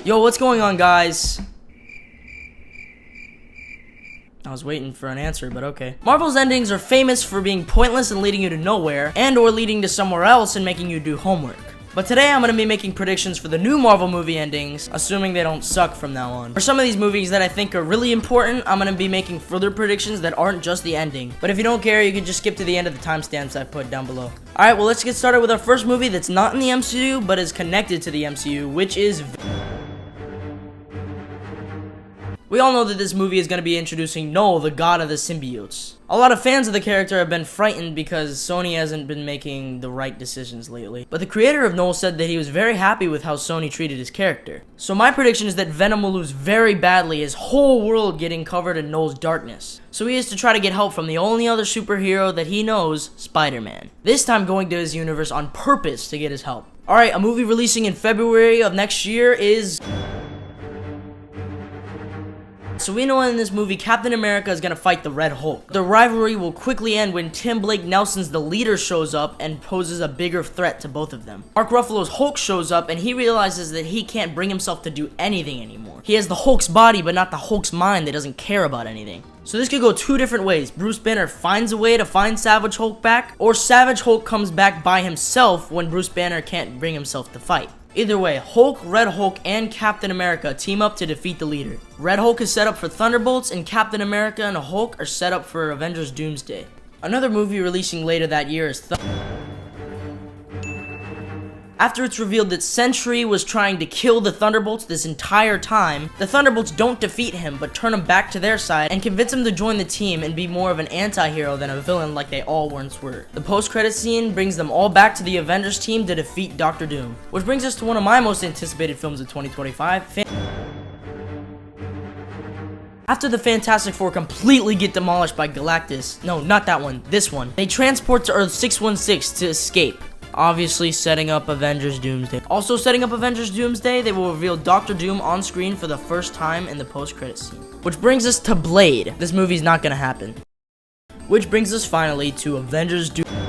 Yo, what's going on, guys? I was waiting for an answer, but okay. Marvel's endings are famous for being pointless and leading you to nowhere, and or leading to somewhere else and making you do homework. But today I'm going to be making predictions for the new Marvel movie endings, assuming they don't suck from now on. For some of these movies that I think are really important, I'm going to be making further predictions that aren't just the ending. But if you don't care, you can just skip to the end of the timestamps I put down below. Alright, well, let's get started with our first movie that's not in the MCU, but is connected to the MCU, which is We all know that this movie is going to be introducing Null, the god of the symbiotes. A lot of fans of the character have been frightened because Sony hasn't been making the right decisions lately. But the creator of Null said that he was very happy with how Sony treated his character. So my prediction is that Venom will lose very badly, his whole world getting covered in Null's darkness. So he has to try to get help from the only other superhero that he knows, Spider-Man. This time going to his universe on purpose to get his help. Alright, a movie releasing in February of next year is... So we know in this movie, Captain America is gonna fight the Red Hulk. The rivalry will quickly end when Tim Blake Nelson's The Leader shows up and poses a bigger threat to both of them. Mark Ruffalo's Hulk shows up and he realizes that he can't bring himself to do anything anymore. He has the Hulk's body but not the Hulk's mind that doesn't care about anything. So this could go two different ways. Bruce Banner finds a way to find Savage Hulk back, or Savage Hulk comes back by himself when Bruce Banner can't bring himself to fight. Either way, Hulk, Red Hulk, and Captain America team up to defeat the Leader. Red Hulk is set up for Thunderbolts, and Captain America and Hulk are set up for Avengers Doomsday. Another movie releasing later that year is After it's revealed that Sentry was trying to kill the Thunderbolts this entire time, the Thunderbolts don't defeat him but turn him back to their side and convince him to join the team and be more of an anti-hero than a villain like they all once were. The post-credit scene brings them all back to the Avengers team to defeat Doctor Doom. Which brings us to one of my most anticipated films of 2025, After the Fantastic Four completely get demolished by Galactus, no, not that one, this one, they transport to Earth 616 to escape. Obviously setting up Avengers Doomsday. Also setting up Avengers Doomsday, they will reveal Doctor Doom on screen for the first time in the post-credit scene. Which brings us to Blade. This movie's not gonna happen. Which brings us finally to Avengers Doomsday.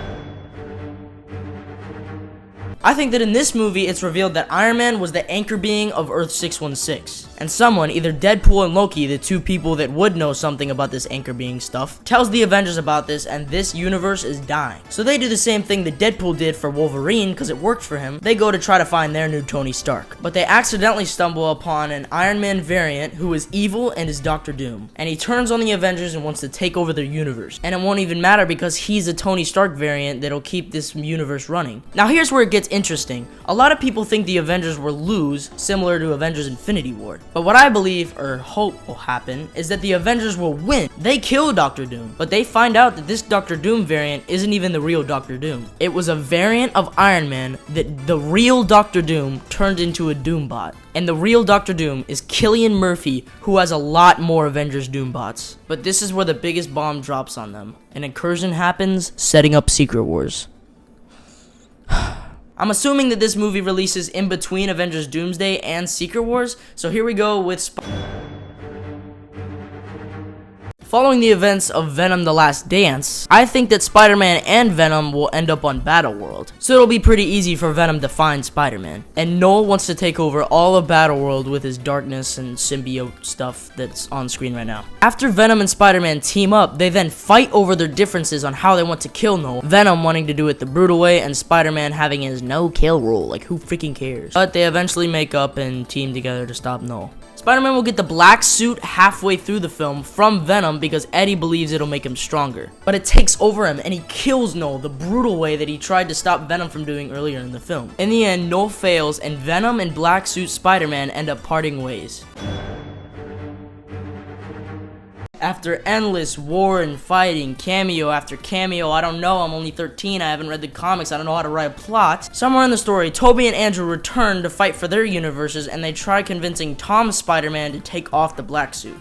I think that in this movie, it's revealed that Iron Man was the anchor being of Earth 616. And someone, either Deadpool and Loki, the two people that would know something about this anchor being stuff, tells the Avengers about this and this universe is dying. So they do the same thing that Deadpool did for Wolverine because it worked for him. They go to try to find their new Tony Stark. But they accidentally stumble upon an Iron Man variant who is evil and is Doctor Doom. And he turns on the Avengers and wants to take over their universe. And it won't even matter because he's a Tony Stark variant that'll keep this universe running. Now here's where it gets interesting. A lot of people think the Avengers will lose, similar to Avengers Infinity War. But what I believe, or hope will happen, is that the Avengers will win. They kill Doctor Doom, but they find out that this Doctor Doom variant isn't even the real Doctor Doom. It was a variant of Iron Man that the real Doctor Doom turned into a Doombot. And the real Doctor Doom is Cillian Murphy, who has a lot more Avengers Doombots. But this is where the biggest bomb drops on them. An incursion happens, setting up Secret Wars. I'm assuming that this movie releases in between Avengers Doomsday and Secret Wars, so here we go with Following the events of Venom: The Last Dance, I think that Spider-Man and Venom will end up on Battleworld. So it'll be pretty easy for Venom to find Spider-Man. And Null wants to take over all of Battleworld with his darkness and symbiote stuff that's on screen right now. After Venom and Spider-Man team up, they then fight over their differences on how they want to kill Null. Venom wanting to do it the brutal way and Spider-Man having his no-kill rule, like who freaking cares. But they eventually make up and team together to stop Null. Spider-Man will get the black suit halfway through the film from Venom because Eddie believes it'll make him stronger. But it takes over him and he kills Null the brutal way that he tried to stop Venom from doing earlier in the film. In the end, Null fails and Venom and black suit Spider-Man end up parting ways. After endless war and fighting, cameo after cameo, I don't know, I'm only 13, I haven't read the comics, I don't know how to write a plot. Somewhere in the story, Tobey and Andrew return to fight for their universes and they try convincing Tom's Spider-Man to take off the black suit.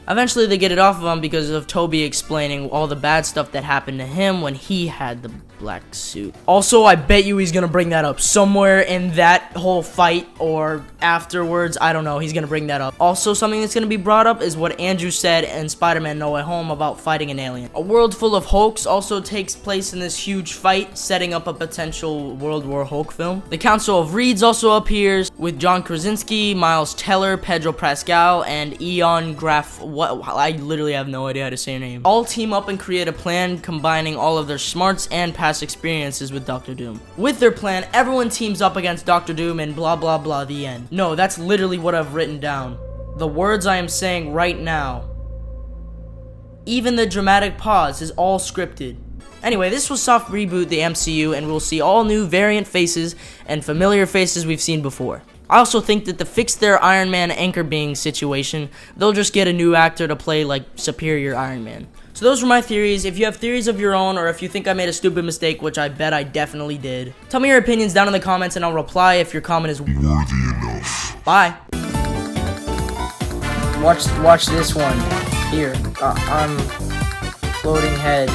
Eventually they get it off of him because of Tobey explaining all the bad stuff that happened to him when he had the black suit. Also, I bet you he's gonna bring that up somewhere in that whole fight or afterwards. I don't know, he's gonna bring that up. Also, something that's gonna be brought up is what Andrew said in Spider-Man No Way Home about fighting an alien. A world full of Hulks also takes place in this huge fight, setting up a potential World War Hulk film. The Council of Reeds also appears. with John Krasinski, Miles Teller, Pedro Pascal, and Eon Graf. What? I literally have no idea how to say your name. All team up and create a plan combining all of their smarts and past experiences with Doctor Doom. With their plan, everyone teams up against Doctor Doom and blah blah blah, the end. No, that's literally what I've written down. The words I am saying right now. Even the dramatic pause is all scripted. Anyway, this will soft reboot the MCU, and we'll see all new variant faces and familiar faces we've seen before. I also think that to fix their Iron Man anchor being situation, they'll just get a new actor to play like superior Iron Man. So those were my theories. If you have theories of your own, or if you think I made a stupid mistake, which I bet I definitely did, tell me your opinions down in the comments and I'll reply if your comment is worthy enough. Bye. Watch this one. Here, I'm floating head.